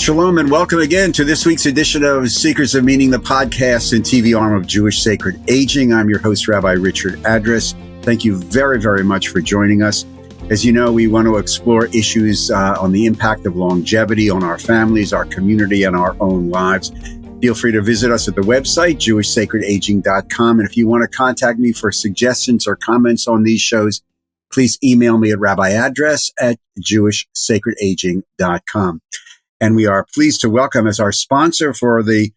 Shalom and welcome again to this week's edition of Seekers of Meaning, the podcast and TV arm of Jewish Sacred Aging. I'm your host, Rabbi Richard Address. Thank you very, very much for joining us. As you know, we want to explore issues on the impact of longevity on our families, our community, and our own lives. Feel free to visit us at the website, jewishsacredaging.com. And if you want to contact me for suggestions or comments on these shows, please email me at Rabbi Address at jewishsacredaging.com. And we are pleased to welcome as our sponsor for the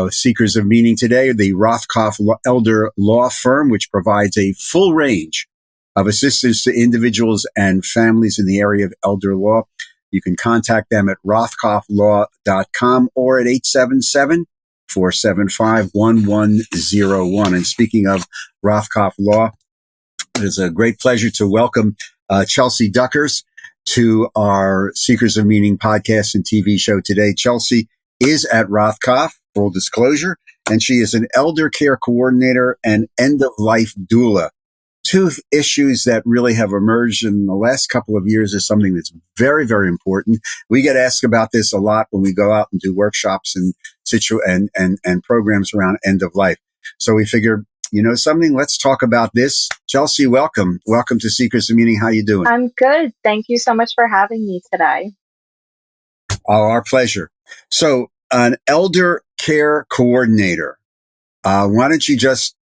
Seekers of Meaning today, the Rothkoff Elder Law Firm, which provides a full range of assistance to individuals and families in the area of elder law. You can contact them at rothkofflaw.com or at 877-475-1101. And speaking of Rothkoff Law, it is a great pleasure to welcome Chelsea Duckers to our Seekers of Meaning podcast and TV show today. Chelsea is at Rothkoff, full disclosure, and she is an elder care coordinator and end-of-life doula. Two issues that really have emerged in the last couple of years is something that's very, very important. We get asked about this a lot when we go out and do workshops and programs around end of life. So we figure, you know something, let's talk about this. Chelsea, welcome. Welcome to Seekers of Meaning. How you doing? I'm good. Thank you so much for having me today. Oh, our pleasure. So an elder care coordinator. Why don't you just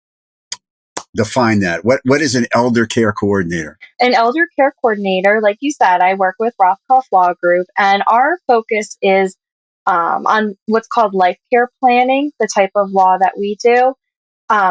define that? What is an elder care coordinator? An elder care coordinator, like you said, I work with Rothkoff Law Group, and our focus is on what's called life care planning, the type of law that we do.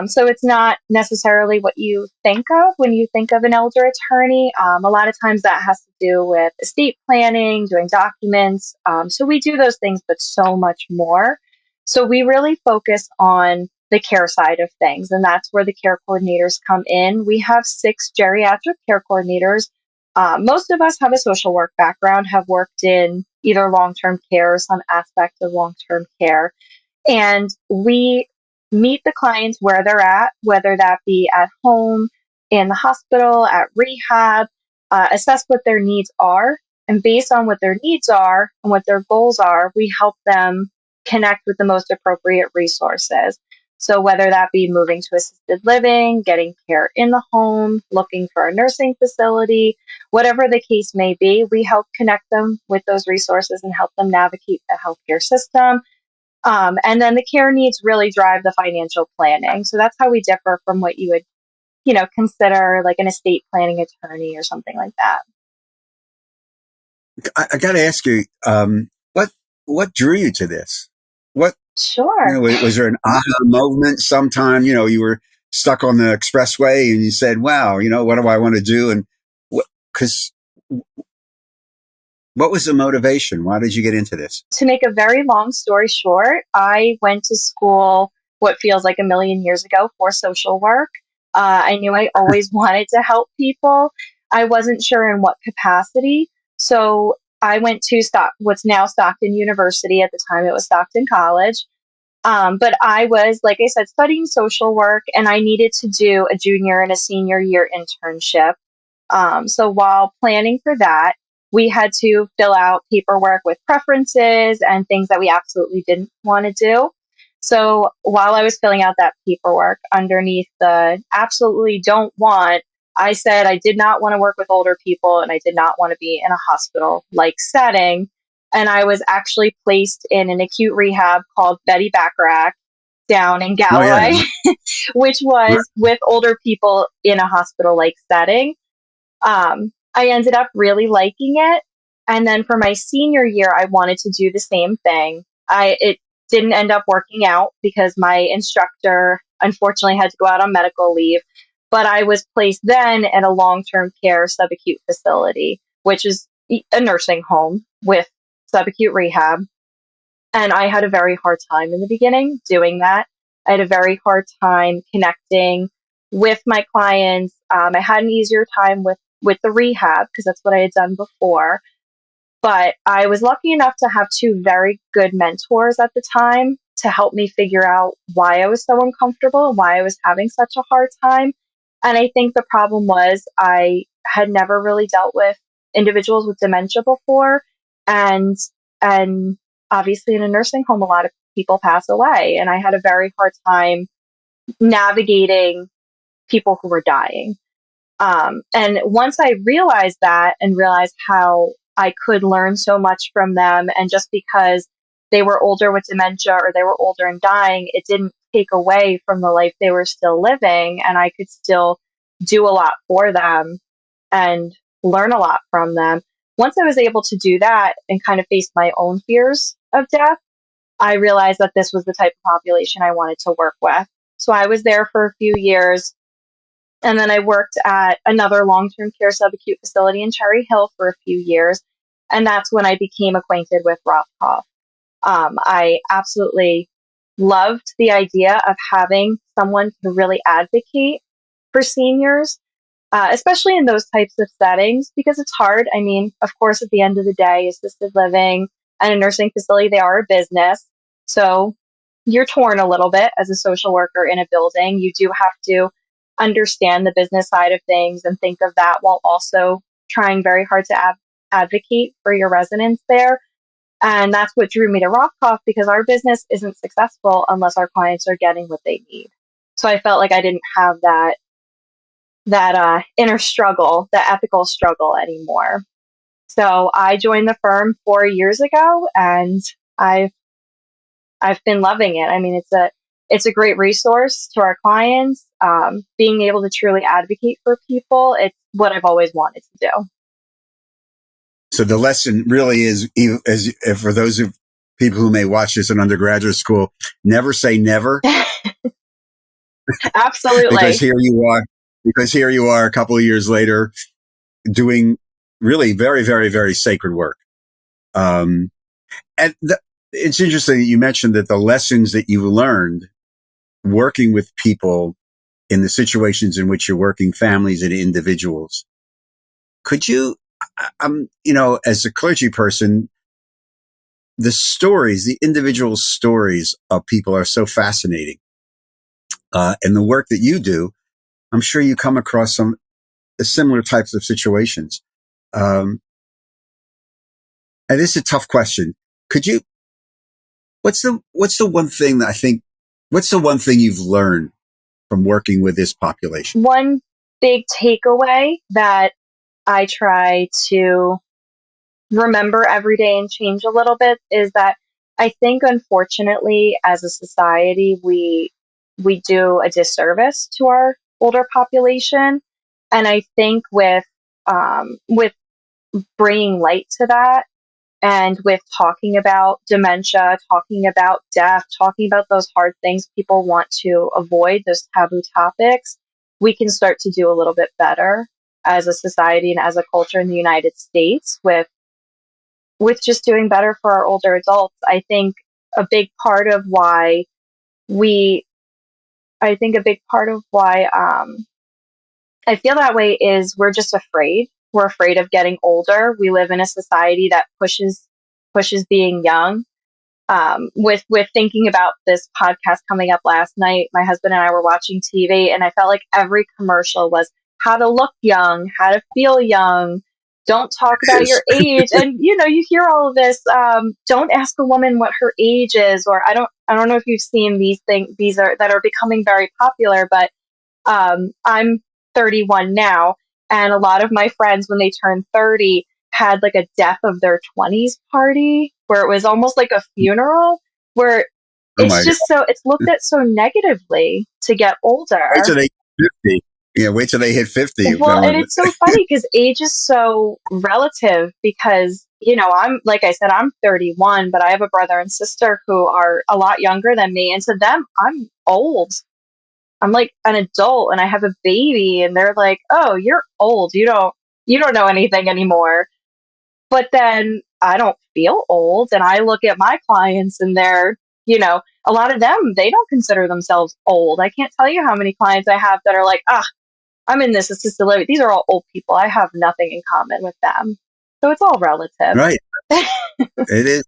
So it's not necessarily what you think of when you think of an elder attorney. A lot of times that has to do with estate planning, doing documents. So we do those things, but so much more. So we really focus on the care side of things, and that's where the care coordinators come in. We have 6 geriatric care coordinators. Most of us have a social work background, have worked in either long-term care or some aspect of long-term care. And we meet the clients where they're at, whether that be at home, in the hospital, at rehab, assess what their needs are. And based on what their needs are and what their goals are, we help them connect with the most appropriate resources. So whether that be moving to assisted living, getting care in the home, looking for a nursing facility, whatever the case may be, we help connect them with those resources and help them navigate the healthcare system. And then the care needs really drive the financial planning. So that's how we differ from what you would, consider like an estate planning attorney or something like that. I got to ask you, what drew you to this? Sure. Was there an aha moment sometime? You were stuck on the expressway and you said, wow, what do I want to do? And what was the motivation? Why did you get into this? To make a very long story short, I went to school what feels like a million years ago for social work. I knew I always wanted to help people. I wasn't sure in what capacity. So I went to what's now Stockton University. At the time, it was Stockton College. But I was, like I said, studying social work, and I needed to do a junior and a senior year internship. So while planning for that, we had to fill out paperwork with preferences and things that we absolutely didn't want to do. So while I was filling out that paperwork, underneath the absolutely don't want, I said I did not want to work with older people and I did not want to be in a hospital-like setting. And I was actually placed in an acute rehab called Betty Bacharach down in Galway, which was with older people in a hospital-like setting. I ended up really liking it. And then for my senior year, I wanted to do the same thing. It didn't end up working out because my instructor unfortunately had to go out on medical leave. But I was placed then at a long-term care subacute facility, which is a nursing home with subacute rehab. And I had a very hard time in the beginning doing that. I had a very hard time connecting with my clients. I had an easier time with the rehab because that's what I had done before. But I was lucky enough to have 2 very good mentors at the time to help me figure out why I was so uncomfortable and why I was having such a hard time. And I think the problem was I had never really dealt with individuals with dementia before. And obviously in a nursing home, a lot of people pass away. And I had a very hard time navigating people who were dying. And once I realized that and realized how I could learn so much from them, and just because they were older with dementia or they were older and dying, it didn't take away from the life they were still living. And I could still do a lot for them and learn a lot from them. Once I was able to do that and kind of face my own fears of death, I realized that this was the type of population I wanted to work with. So I was there for a few years. And then I worked at another long-term care subacute facility in Cherry Hill for a few years. And that's when I became acquainted with Rothkoff. I absolutely loved the idea of having someone to really advocate for seniors, especially in those types of settings, because it's hard. I mean, of course, at the end of the day, assisted living and a nursing facility, they are a business. So you're torn a little bit as a social worker in a building. You do have to understand the business side of things and think of that while also trying very hard to advocate for your residents there. And that's what drew me to Rothkoff, because our business isn't successful unless our clients are getting what they need. So I felt like I didn't have that inner struggle, that ethical struggle anymore. So I joined the firm 4 years ago, and I've been loving it. I mean, it's a great resource to our clients. Being able to truly advocate for people, it's what I've always wanted to do. So the lesson really is, as for those of people who may watch this in undergraduate school, never say never. Absolutely. Because here you are a couple of years later doing really very, very, very sacred work. It's interesting that you mentioned that the lessons that you learned working with people in the situations in which you're working, families and individuals. Could you, as a clergy person, the individual stories of people are so fascinating. And the work that you do, I'm sure you come across some similar types of situations. And this is a tough question. What's the one thing you've learned from working with this population? One big takeaway that I try to remember every day and change a little bit is that I think, unfortunately, as a society, we do a disservice to our older population. And I think with bringing light to that, and with talking about dementia, talking about death, talking about those hard things people want to avoid, those taboo topics, we can start to do a little bit better as a society and as a culture in the United States with just doing better for our older adults. I think a big part of why I feel that way is we're just afraid. We're afraid of getting older. We live in a society that pushes being young. With thinking about this podcast coming up last night, my husband and I were watching TV, and I felt like every commercial was how to look young, how to feel young. Don't talk about your age, and you hear all of this. Don't ask a woman what her age is, or I don't know if you've seen these things. These are that are becoming very popular, but I'm 31 now, and a lot of my friends, when they turned 30, had like a death of their 20s party where it was almost like a funeral, where it's looked at so negatively to get older. Wait till they hit 50. Yeah, wait till they hit 50. Well, and it's so funny because age is so relative, because, like I said, I'm 31, but I have a brother and sister who are a lot younger than me. And to them, I'm old. I'm like an adult, and I have a baby, and they're like, "Oh, you're old. You don't know anything anymore." But then I don't feel old, and I look at my clients, and they're, a lot of them, they don't consider themselves old. I can't tell you how many clients I have that are like, I'm in this assisted living. These are all old people. I have nothing in common with them. So it's all relative. Right. It is.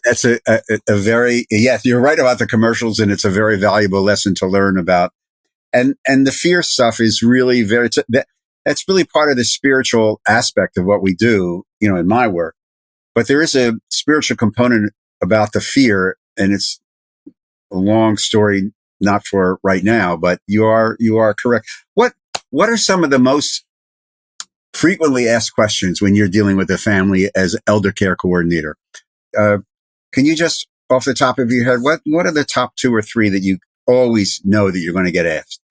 That's a very, yes, you're right about the commercials, and it's a very valuable lesson to learn about. And the fear stuff is really that's really part of the spiritual aspect of what we do, in my work. But there is a spiritual component about the fear, and it's a long story, not for right now, but you are correct. What are some of the most frequently asked questions when you're dealing with a family as elder care coordinator? Uh, can you just, off the top of your head, what are the top two or three that you always know that you're going to get asked?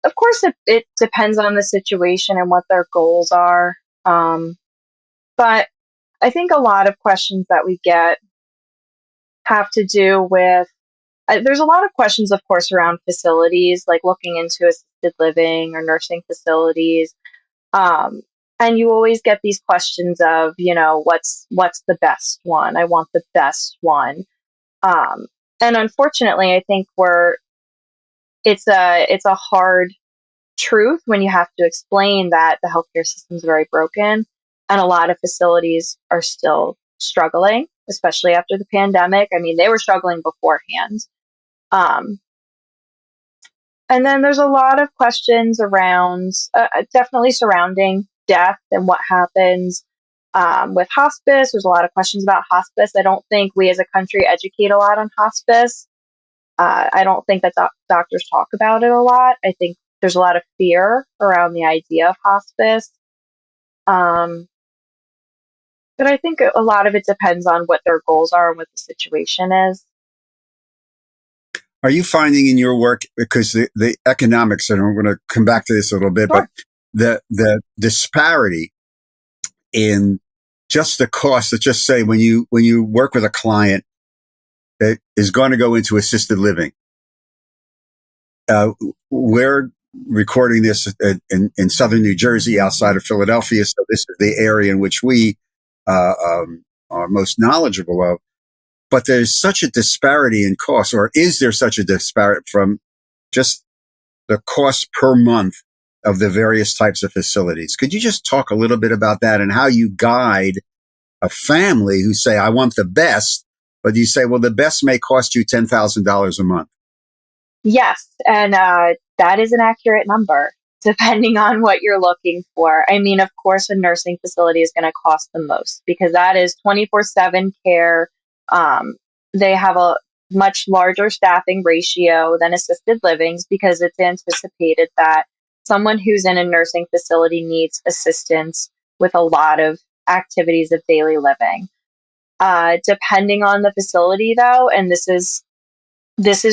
Of course, it depends on the situation and what their goals are. But I think a lot of questions that we get have to do with, there's a lot of questions, of course, around facilities, like looking into assisted living or nursing facilities. Um, and you always get these questions of, what's the best one? I want the best one. Um, and unfortunately, I think it's a hard truth when you have to explain that the healthcare system is very broken and a lot of facilities are still struggling, especially after the pandemic. I mean, they were struggling beforehand. Um, and then there's a lot of questions around, definitely surrounding death and what happens with hospice. There's a lot of questions about hospice. I don't think we as a country educate a lot on hospice. I don't think that doctors talk about it a lot. I think there's a lot of fear around the idea of hospice. Um, but I think a lot of it depends on what their goals are and what the situation is. Are you finding in your work, because the economics, and I'm going to come back to this a little bit, Sure. but the disparity in just the cost, let's just say when you work with a client that is going to go into assisted living, we're recording this in southern New Jersey, outside of Philadelphia. So this is the area in which we are most knowledgeable of. But there's such a disparity in cost, or is there such a disparity from just the cost per month of the various types of facilities? Could you just talk a little bit about that and how you guide a family who say, I want the best, but you say, well, the best may cost you $10,000 a month? Yes, and that is an accurate number, depending on what you're looking for. I mean, of course, a nursing facility is going to cost the most because that is 24/7 care. Um, they have a much larger staffing ratio than assisted livings because it's anticipated that someone who's in a nursing facility needs assistance with a lot of activities of daily living. Depending on the facility, though, and this is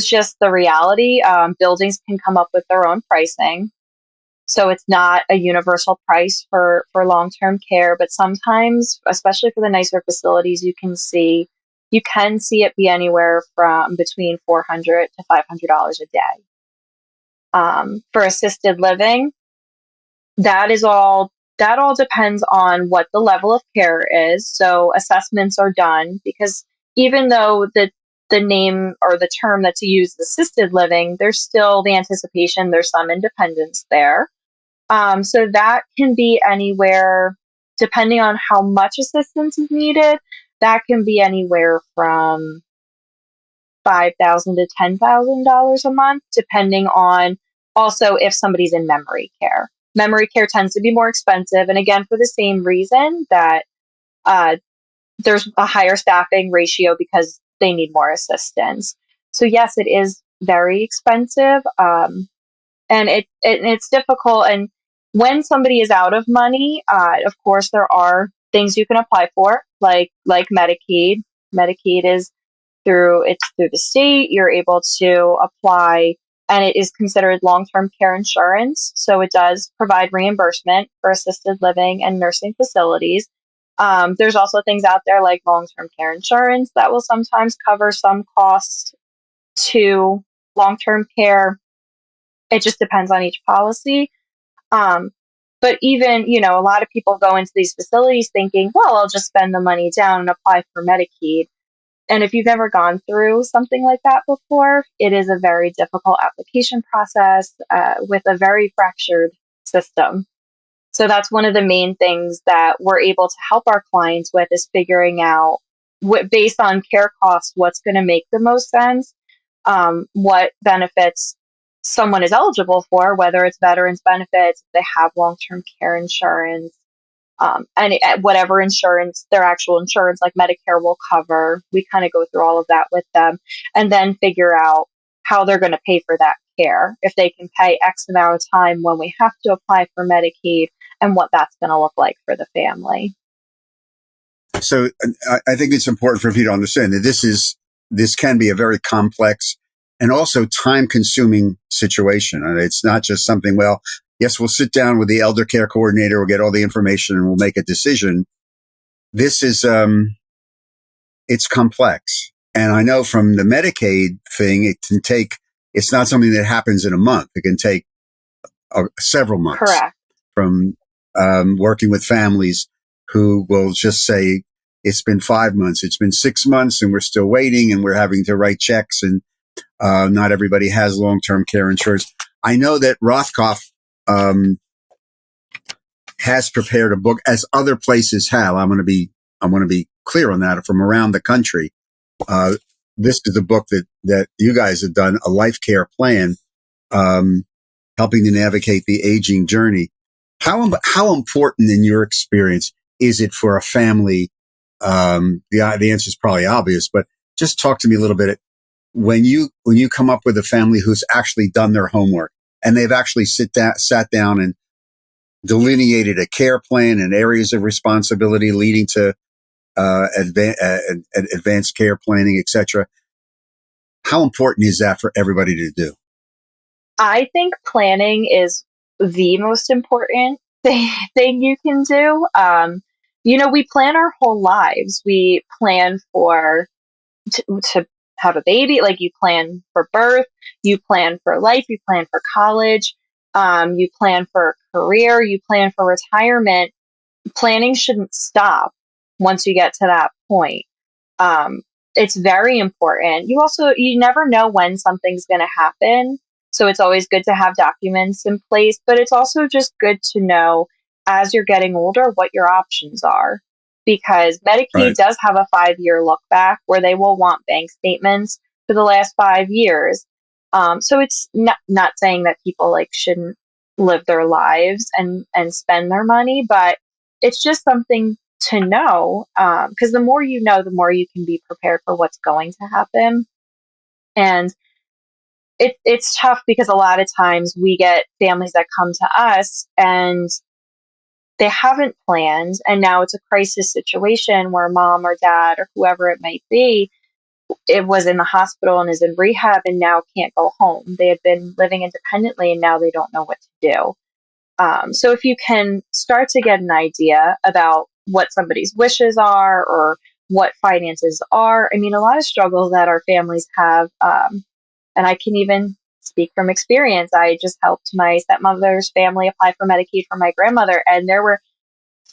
just the reality. Buildings can come up with their own pricing. So it's not a universal price for long-term care, but sometimes, especially for the nicer facilities, you can see it be anywhere from between $400 to $500 a day. For assisted living, that all depends on what the level of care is. So assessments are done because even though the name or the term that's used is assisted living, there's still the anticipation there's some independence there. So that can be anywhere, depending on how much assistance is needed, that can be anywhere from $5,000 to $10,000 a month, depending on also if somebody's in memory care. Memory care tends to be more expensive, and again, for the same reason that uh, there's a higher staffing ratio because they need more assistance. So yes, it is very expensive, and it's difficult. And when somebody is out of money, of course, there are things you can apply for, like Medicaid. Medicaid is through the state. You're able to apply, and it is considered long-term care insurance. So it does provide reimbursement for assisted living and nursing facilities. There's also things out there like long-term care insurance that will sometimes cover some costs to long-term care. It just depends on each policy. Um, but even, a lot of people go into these facilities thinking, well, I'll just spend the money down and apply for Medicaid. And if you've never gone through something like that before, it is a very difficult application process with a very fractured system. So that's one of the main things that we're able to help our clients with is figuring out based on care costs, what's going to make the most sense, what benefits someone is eligible for, whether it's veterans benefits, if they have long-term care insurance, whatever insurance, their actual insurance, like Medicare, will cover. We kind of go through all of that with them and then figure out how they're going to pay for that care. If they can pay X amount of time when we have to apply for Medicaid, and what that's going to look like for the family. So I think it's important for people to understand that this can be a very complex and also time consuming situation. And it's not just something, well, yes, we'll sit down with the elder care coordinator, we'll get all the information and we'll make a decision. This is, it's complex. And I know from the Medicaid thing, it's not something that happens in a month. It can take several months. Correct. From working with families who will just say, it's been 5 months, it's been 6 months, and we're still waiting, and we're having to write checks, and not everybody has long-term care insurance. I know that Rothkoff has prepared a book, as other places have. I want to be clear on that, from around the country. This is a book that you guys have done, a life care plan, helping to navigate the aging journey. How important in your experience is it for a family? The answer is probably obvious, but just talk to me a little bit. When you come up with a family who's actually done their homework and they've actually sat down and delineated a care plan and areas of responsibility leading to advanced care planning, etc. How important is that for everybody to do? I think planning is the most important thing you can do. We plan our whole lives. We plan to have a baby, like you plan for birth, you plan for life, you plan for college, you plan for a career, you plan for retirement. Planning shouldn't stop once you get to that point. It's very important. You never know when something's going to happen. So it's always good to have documents in place, but it's also just good to know as you're getting older what your options are, because Medicaid does have a 5-year look back where they will want bank statements for the last 5 years. So it's not saying that people shouldn't live their lives and spend their money, but it's just something to know, because the more you know, the more you can be prepared for what's going to happen. And it's tough because a lot of times we get families that come to us and they haven't planned, and now it's a crisis situation where mom or dad or whoever it might be, it was in the hospital and is in rehab and now can't go home. They had been living independently and now they don't know what to do. So if you can start to get an idea about what somebody's wishes are or what finances are, I mean, a lot of struggles that our families have, and I can even speak from experience. I just helped my stepmother's family apply for Medicaid for my grandmother, and there were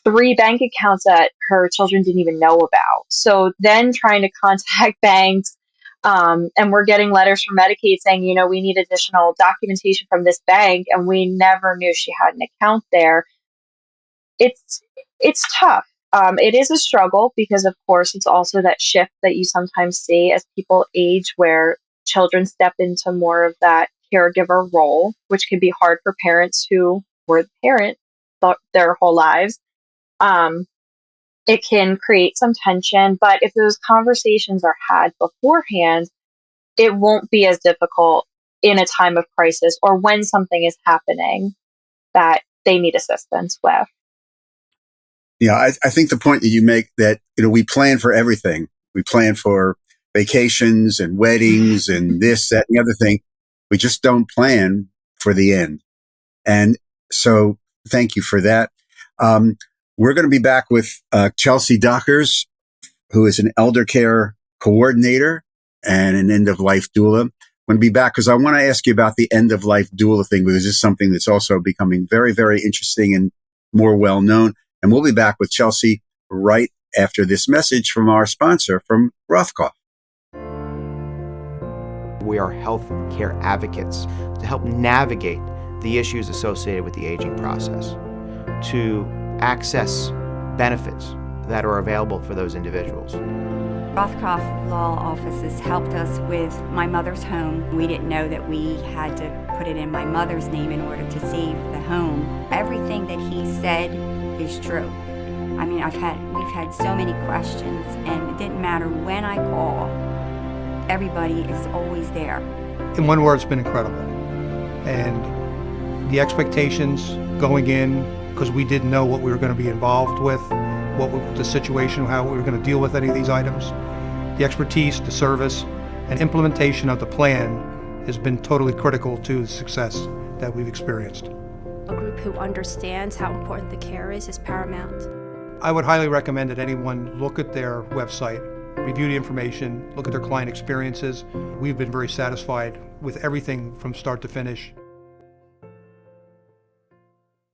3 bank accounts that her children didn't even know about. So then trying to contact banks, and we're getting letters from Medicaid saying, we need additional documentation from this bank, and we never knew she had an account there. It's tough. It is a struggle because, of course, it's also that shift that you sometimes see as people age where children step into more of that caregiver role, which can be hard for parents who were the parent their whole lives. It can create some tension, but if those conversations are had beforehand, it won't be as difficult in a time of crisis or when something is happening that they need assistance with. Yeah, I think the point that you make that, we plan for everything. We plan for vacations and weddings and this, that, and the other thing. We just don't plan for the end. And so thank you for that. We're going to be back with Chelsea Dockers, who is an elder care coordinator and an end-of-life doula. I'm going to be back because I want to ask you about the end-of-life doula thing, because this is something that's also becoming very, very interesting and more well-known. And we'll be back with Chelsea right after this message from our sponsor, from Rothkoff. We are health care advocates to help navigate the issues associated with the aging process, to access benefits that are available for those individuals. Rothkoff Law offices helped us with my mother's home. We didn't know that we had to put it in my mother's name in order to save the home. Everything that he said is true. I mean, we've had so many questions, and it didn't matter when I call, everybody is always there. In one word, it's been incredible. And the expectations going in, because we didn't know what we were going to be involved with, the situation, how we were going to deal with any of these items. The expertise, the service, and implementation of the plan has been totally critical to the success that we've experienced. A group who understands how important the care is paramount. I would highly recommend that anyone look at their website, review the information, look at their client experiences. We've been very satisfied with everything from start to finish.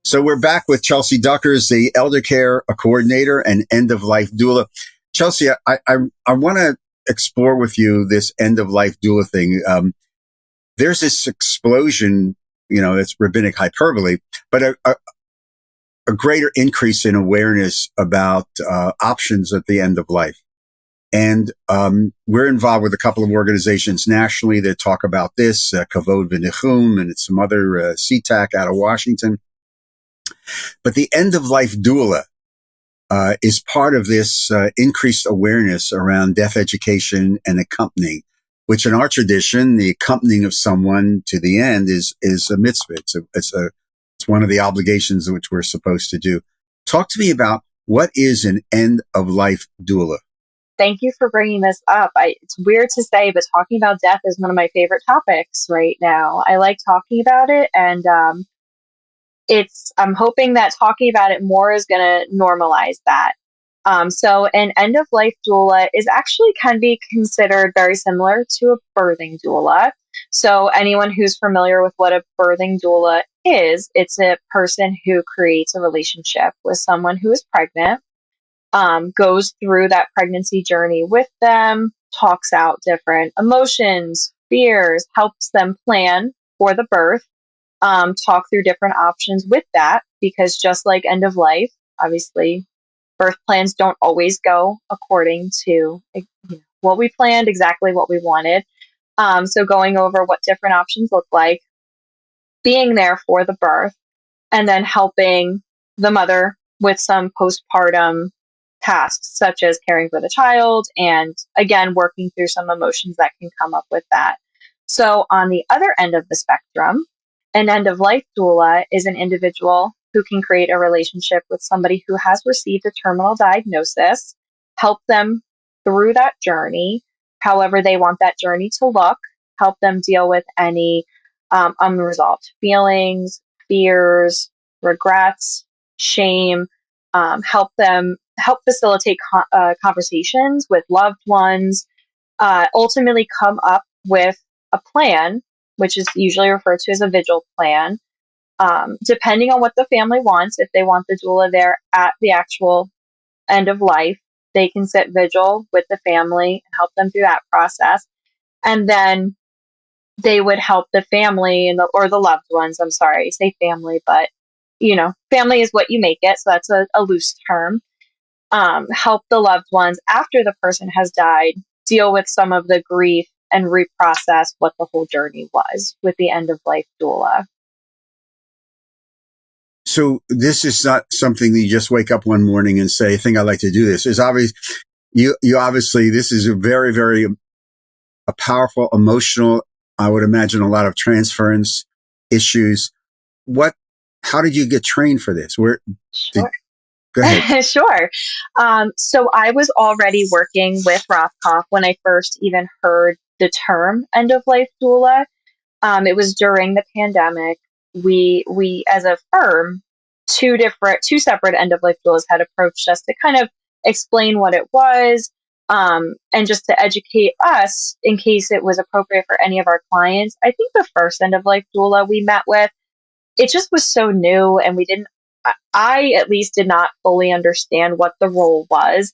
So we're back with Chelsea Duckers, the elder care coordinator and end-of-life doula. Chelsea, I want to explore with you this end-of-life doula thing. There's this explosion, it's rabbinic hyperbole, but a greater increase in awareness about options at the end of life. And we're involved with a couple of organizations nationally that talk about this, Kavod V'Nichum, and some other CTAC out of Washington. But the end-of-life doula is part of this increased awareness around death education and accompanying, which in our tradition, the accompanying of someone to the end is a mitzvah. It's one of the obligations which we're supposed to do. Talk to me about what is an end-of-life doula. Thank you for bringing this up. It's weird to say, but talking about death is one of my favorite topics right now. I like talking about it, and I'm hoping that talking about it more is going to normalize that. So an end-of-life doula can be considered very similar to a birthing doula. So anyone who's familiar with what a birthing doula is, it's a person who creates a relationship with someone who is pregnant, goes through that pregnancy journey with them, talks out different emotions, fears, helps them plan for the birth, talk through different options with that, because just like end of life, obviously, birth plans don't always go according to what we planned, exactly what we wanted. So going over what different options look like, being there for the birth, and then helping the mother with some postpartum tasks, such as caring for the child, and again, working through some emotions that can come up with that. So on the other end of the spectrum, an end-of-life doula is an individual who can create a relationship with somebody who has received a terminal diagnosis, help them through that journey, however they want that journey to look, help them deal with any unresolved feelings, fears, regrets, shame, help facilitate conversations with loved ones, ultimately come up with a plan, which is usually referred to as a vigil plan, depending on what the family wants. If they want the doula there at the actual end of life, they can sit vigil with the family and help them through that process. And then they would help the family or the loved ones. I'm sorry, I say family, but family is what you make it. So that's a loose term. Help the loved ones after the person has died deal with some of the grief and reprocess what the whole journey was with the end of life doula. So this is not something that you just wake up one morning and say, I think I'd like to do this. It's obvious you obviously, this is a very, very a powerful, emotional, I would imagine a lot of transference issues. How did you get trained for this? Sure. Go ahead. Sure. So I was already working with Rothkoff when I first even heard the term end of life doula. It was during the pandemic. We as a firm, two separate end of life doulas had approached us to kind of explain what it was, and just to educate us in case it was appropriate for any of our clients. I think the first end of life doula we met with, it just was so new, and I at least did not fully understand what the role was.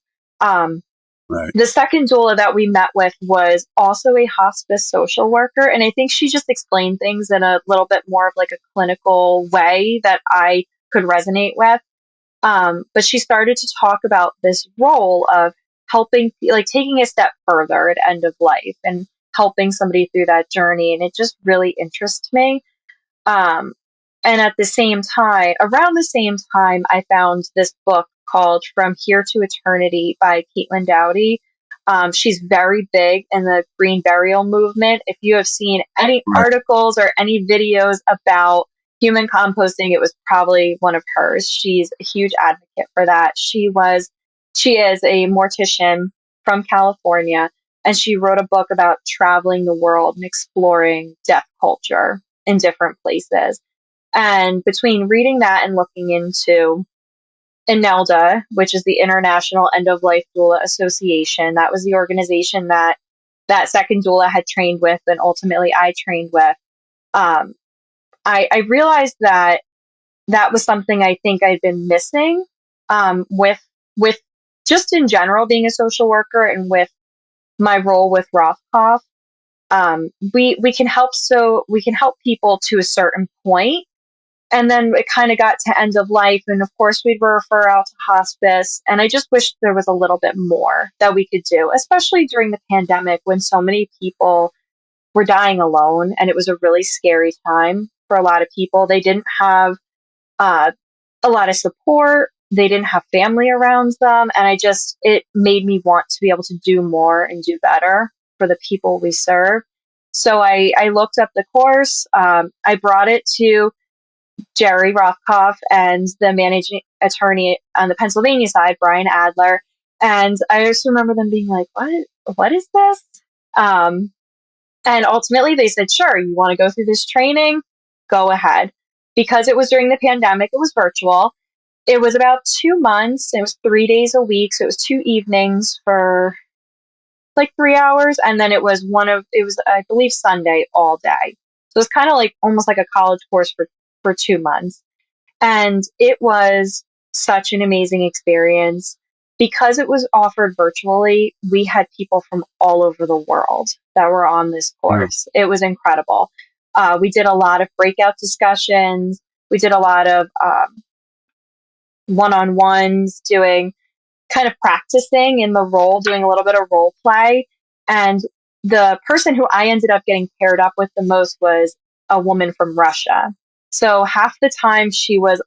Right. The second doula that we met with was also a hospice social worker, and I think she just explained things in a little bit more of like a clinical way that I could resonate with. But she started to talk about this role of helping, like taking a step further at end of life and helping somebody through that journey, and it just really interests me. And at the same time, around the same time, I found this book called From Here to Eternity by Caitlin Dowdy. She's very big in the green burial movement. If you have seen any articles or any videos about human composting, it was probably one of hers. She's a huge advocate for that. She is a mortician from California, and she wrote a book about traveling the world and exploring death culture in different places. And between reading that and looking into INELDA, which is the International End of Life Doula Association, that was the organization that second doula had trained with, and ultimately I trained with. I realized that was something I think I'd been missing, with just in general being a social worker, and with my role with Rothkoff. We can help people to a certain point. And then it kind of got to end of life. And of course, we'd refer out to hospice. And I just wish there was a little bit more that we could do, especially during the pandemic when so many people were dying alone. And it was a really scary time for a lot of people. They didn't have a lot of support. They didn't have family around them. And it made me want to be able to do more and do better for the people we serve. So I looked up the course. I brought it to Jerry Rothkoff and the managing attorney on the Pennsylvania side, Brian Adler. And I just remember them being like, what is this? And ultimately they said, sure, you want to go through this training? Go ahead. Because it was during the pandemic, it was virtual. It was about 2 months. It was 3 days a week. So it was 2 evenings for like 3 hours. And then it was I believe, Sunday all day. So it's kind of like almost like a college course for 2 months. And it was such an amazing experience. Because it was offered virtually, we had people from all over the world that were on this course. It was incredible. We did a lot of breakout discussions. We did a lot of one-on-ones, doing kind of practicing in the role, doing a little bit of role play. And the person who I ended up getting paired up with the most was a woman from Russia. So half the time she was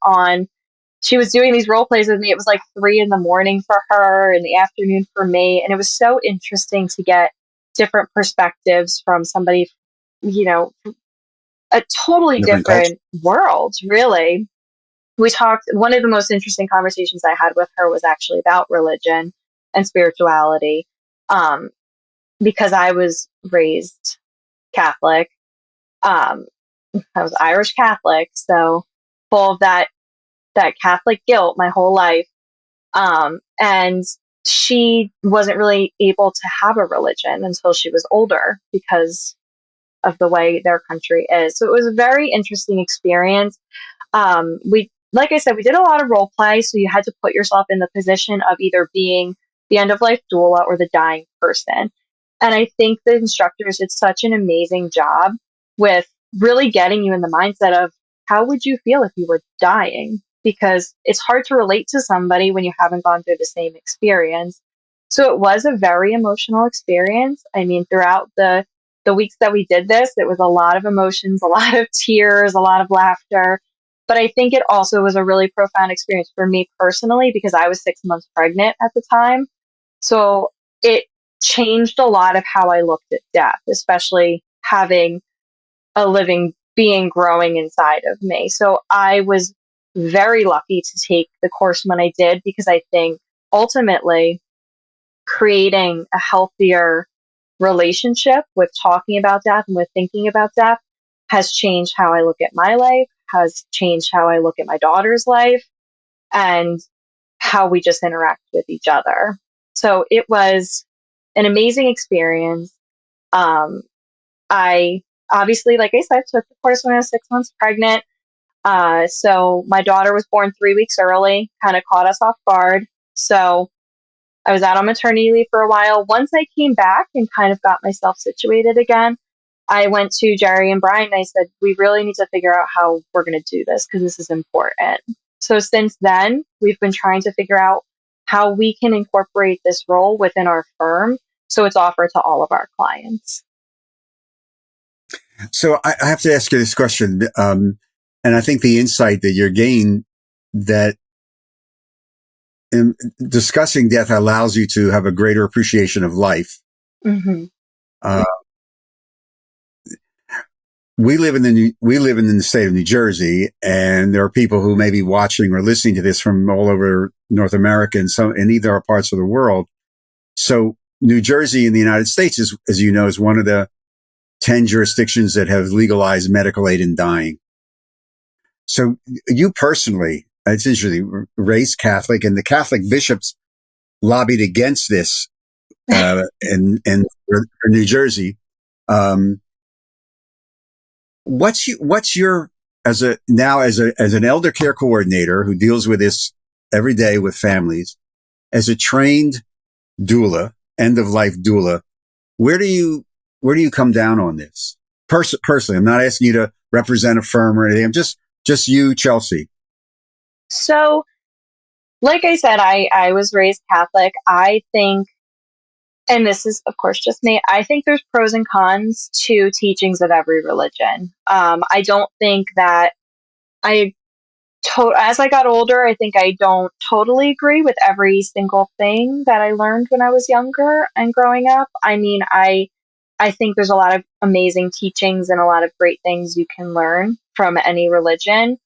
doing these role plays with me. It was like 3 a.m. for her, in the afternoon for me. And it was so interesting to get different perspectives from somebody, a totally different world, really. One of the most interesting conversations I had with her was actually about religion and spirituality, because I was raised Catholic. I was Irish Catholic, so full of that Catholic guilt my whole life. And she wasn't really able to have a religion until she was older because of the way their country is. So it was a very interesting experience. Like I said, we did a lot of role play. So you had to put yourself in the position of either being the end of life doula or the dying person. And I think the instructors did such an amazing job with really getting you in the mindset of how would you feel if you were dying? Because it's hard to relate to somebody when you haven't gone through the same experience. So it was a very emotional experience. I mean, throughout the weeks that we did this, it was a lot of emotions, a lot of tears, a lot of laughter. But I think it also was a really profound experience for me personally, because I was 6 months pregnant at the time. So it changed a lot of how I looked at death, especially having a living being growing inside of me. So I was very lucky to take the course when I did, because I think ultimately creating a healthier relationship with talking about death and with thinking about death has changed how I look at my life, has changed how I look at my daughter's life, and how we just interact with each other. So it was an amazing experience. I obviously, like I said, took the course when I was 6 months pregnant. So my daughter was born 3 weeks early, kind of caught us off guard. So I was out on maternity leave for a while. Once I came back and kind of got myself situated again, I went to Jerry and Brian and I said, we really need to figure out how we're going to do this because this is important. So since then, we've been trying to figure out how we can incorporate this role within our firm so it's offered to all of our clients. So I have to ask you this question. And I think the insight that you're gaining, that discussing death allows you to have a greater appreciation of life. Mm-hmm. We live in the state of New Jersey, and there are people who may be watching or listening to this from all over North America and in either parts of the world. So New Jersey in the United States is, as you know, is one of the 10 jurisdictions that have legalized medical aid in dying. So you personally, it's interesting, raised Catholic, and the Catholic bishops lobbied against this, in for New Jersey. What's your, as an elder care coordinator who deals with this every day with families, as a trained doula, end of life doula, where do you come down on this? Personally, I'm not asking you to represent a firm or anything. I'm just you, Chelsea. So, like I said, I was raised Catholic. I think, and this is, of course, just me, I think there's pros and cons to teachings of every religion. I don't think that as I got older, I think I don't totally agree with every single thing that I learned when I was younger and growing up. I mean, I think there's a lot of amazing teachings and a lot of great things you can learn from any religion.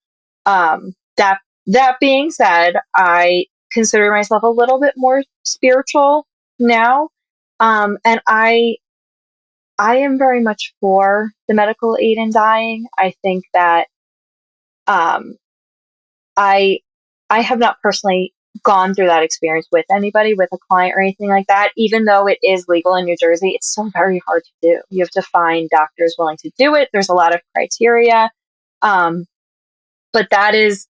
That being said, I consider myself a little bit more spiritual now. And I am very much for the medical aid in dying. I think that, I have not personally gone through that experience with anybody, with a client or anything like that. Even though it is legal in New Jersey, it's still very hard to do. You have to find doctors willing to do it. There's a lot of criteria. But that is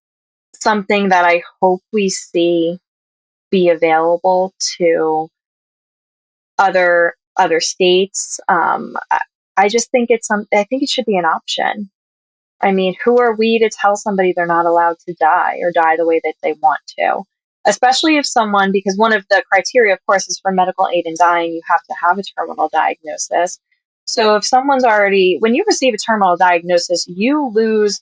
something that I hope we see be available to other states. I just think I think it should be an option. I mean, who are we to tell somebody they're not allowed to die or die the way that they want to? Especially if someone, because one of the criteria, of course, is for medical aid in dying, you have to have a terminal diagnosis. So if someone's when you receive a terminal diagnosis, you lose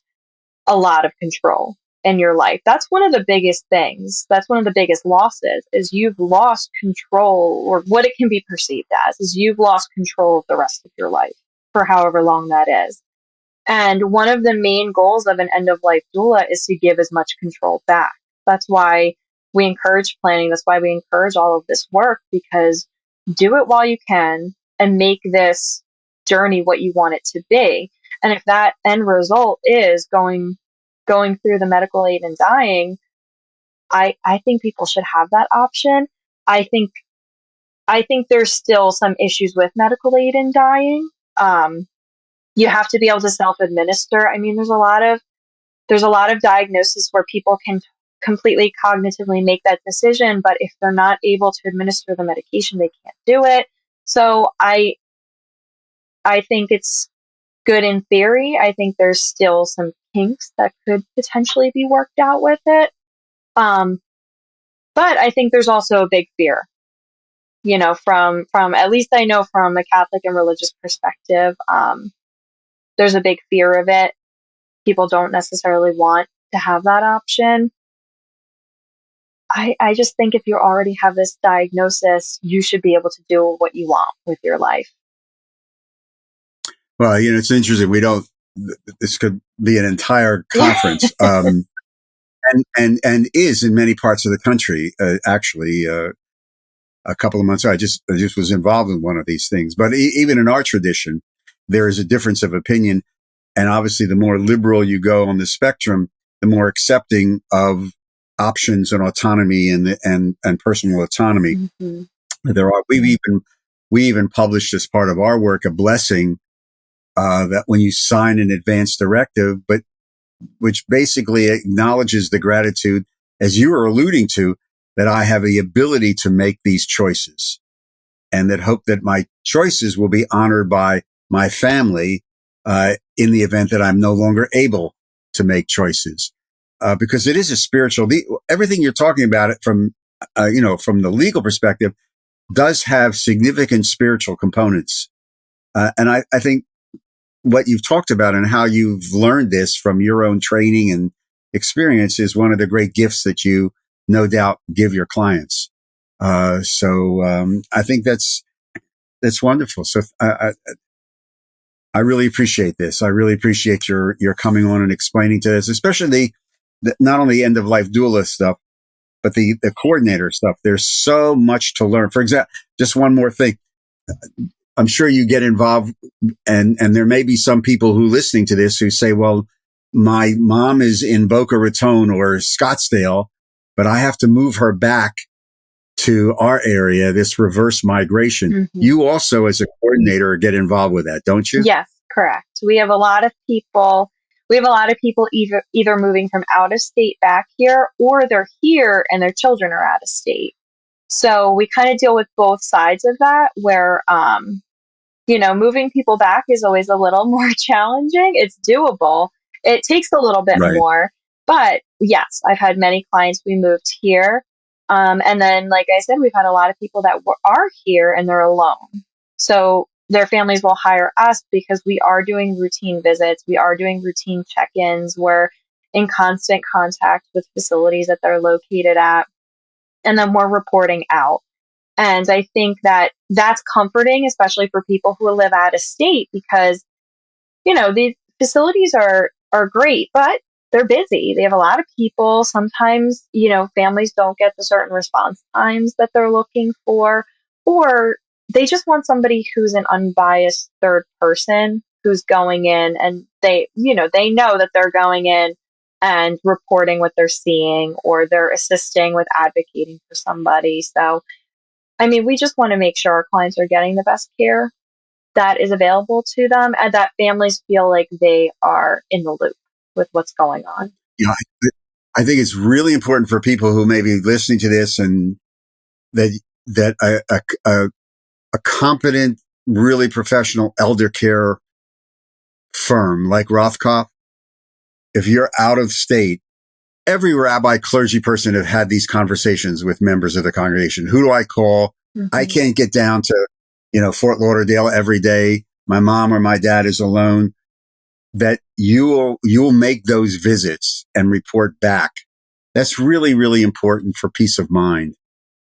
a lot of control in your life. That's one of the biggest things. That's one of the biggest losses, is you've lost control, or what it can be perceived as, is you've lost control of the rest of your life for however long that is. And one of the main goals of an end-of-life doula is to give as much control back. That's why we encourage planning. That's why we encourage all of this work, because do it while you can and make this journey what you want it to be. And if that end result is going through the medical aid and dying, I think people should have that option. I think there's still some issues with medical aid and dying. You have to be able to self-administer. I mean, there's a lot of diagnoses where people can completely cognitively make that decision, but if they're not able to administer the medication, they can't do it. So I think it's good in theory. I think there's still some kinks that could potentially be worked out with it. But I think there's also a big fear, from at least I know from a Catholic and religious perspective, there's a big fear of it. People don't necessarily want to have that option. I just think if you already have this diagnosis, you should be able to do what you want with your life. Well, it's interesting. This could be an entire conference, and is in many parts of the country. Actually, a couple of months ago, I just was involved in one of these things. But even in our tradition, there is a difference of opinion. And obviously, the more liberal you go on the spectrum, the more accepting of options and autonomy and personal autonomy there are. We even published as part of our work a blessing that when you sign an advance directive, but which basically acknowledges the gratitude, as you were alluding to, that I have the ability to make these choices, and that hope that my choices will be honored by my family in the event that I'm no longer able to make choices. Because it is a spiritual, everything you're talking about it from the legal perspective does have significant spiritual components. And I think what you've talked about and how you've learned this from your own training and experience is one of the great gifts that you no doubt give your clients. So I think that's wonderful. So I really appreciate this. I really appreciate your coming on and explaining to us, especially the not only end of life doula stuff, but the coordinator stuff. There's so much to learn. For example, just one more thing. I'm sure you get involved, and there may be some people who listening to this who say, well, my mom is in Boca Raton or Scottsdale, but I have to move her back to our area, this reverse migration. Mm-hmm. You also, as a coordinator, get involved with that, don't you? Yes, correct. We have a lot of people either moving from out of state back here, or they're here and their children are out of state. So we kind of deal with both sides of that, where, moving people back is always a little more challenging. It's doable. It takes a little bit more, but yes, I've had many clients we moved here. And then, like I said, we've had a lot of people that are here and they're alone. So their families will hire us because we are doing routine visits. We are doing routine check-ins. We're in constant contact with facilities that they're located at. And then we're reporting out. And I think that that's comforting, especially for people who live out of state, because, these facilities are great, but they're busy. They have a lot of people. Sometimes, families don't get the certain response times that they're looking for, or they just want somebody who's an unbiased third person who's going in, and they know that they're going in and reporting what they're seeing, or they're assisting with advocating for somebody. So, we just want to make sure our clients are getting the best care that is available to them, and that families feel like they are in the loop with what's going on. Yeah, I think it's really important for people who may be listening to this, and that a competent, really professional elder care firm like Rothkoff, if you're out of state, every rabbi, clergy person have had these conversations with members of the congregation. Who do I call? Mm-hmm. I can't get down to, Fort Lauderdale every day. My mom or my dad is alone. That you'll make those visits and report back. That's really, really important for peace of mind.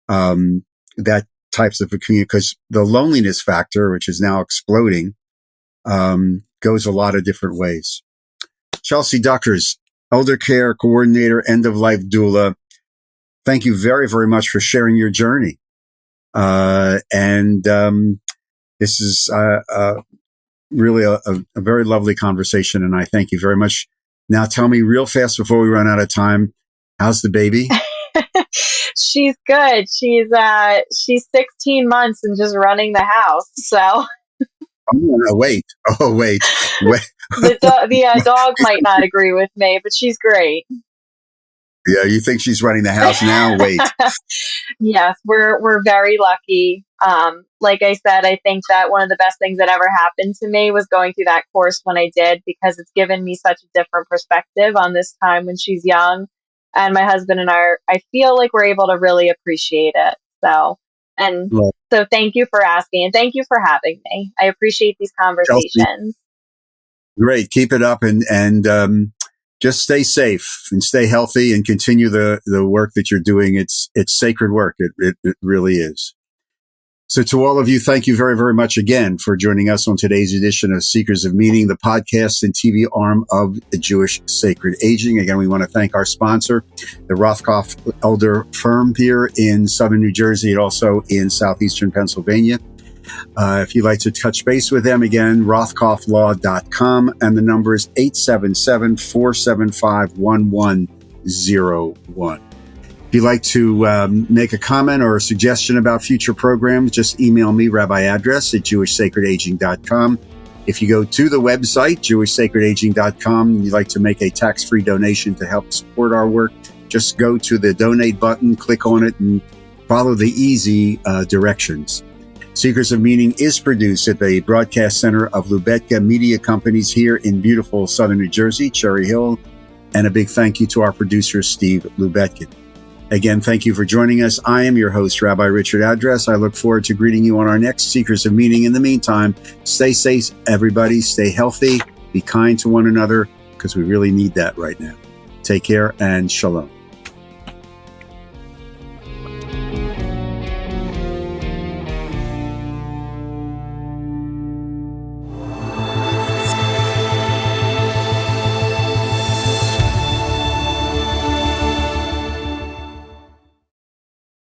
That types of a community, because the loneliness factor, which is now exploding, goes a lot of different ways. Chelsea Duckers, Elder Care Coordinator, End of Life Doula. Thank you very, very much for sharing your journey. This is really a very lovely conversation, and I thank you very much. Now tell me real fast before we run out of time, how's the baby? She's good. She's 16 months and just running the house. So. Wait. The dog might not agree with me, but she's great. Yeah, you think she's running the house now? Wait. Yes, we're very lucky. Like I said, I think that one of the best things that ever happened to me was going through that course when I did, because it's given me such a different perspective on this time when she's young. And my husband and I feel like we're able to really appreciate it. So thank you for asking, and thank you for having me. I appreciate these conversations. Chelsea, great. Keep it up, and just stay safe and stay healthy, and continue the work that you're doing. It's sacred work. It really is. So to all of you, thank you very, very much again for joining us on today's edition of Seekers of Meaning, the podcast and TV arm of the Jewish Sacred Aging. Again, we want to thank our sponsor, the Rothkoff Elder Firm here in Southern New Jersey and also in Southeastern Pennsylvania. If you'd like to touch base with them, again, rothkofflaw.com, and the number is 877-475-1101. If you'd like to make a comment or a suggestion about future programs, just email me, Rabbi Address at jewishsacredaging.com. If you go to the website, jewishsacredaging.com, and you'd like to make a tax-free donation to help support our work, just go to the donate button, click on it, and follow the easy directions. Seekers of Meaning is produced at the Broadcast Center of Lubetka Media Companies here in beautiful Southern New Jersey, Cherry Hill. And a big thank you to our producer, Steve Lubetkin. Again, thank you for joining us. I am your host, Rabbi Richard Address. I look forward to greeting you on our next Seekers of Meaning. In the meantime, stay safe, everybody. Stay healthy. Be kind to one another, because we really need that right now. Take care, and shalom.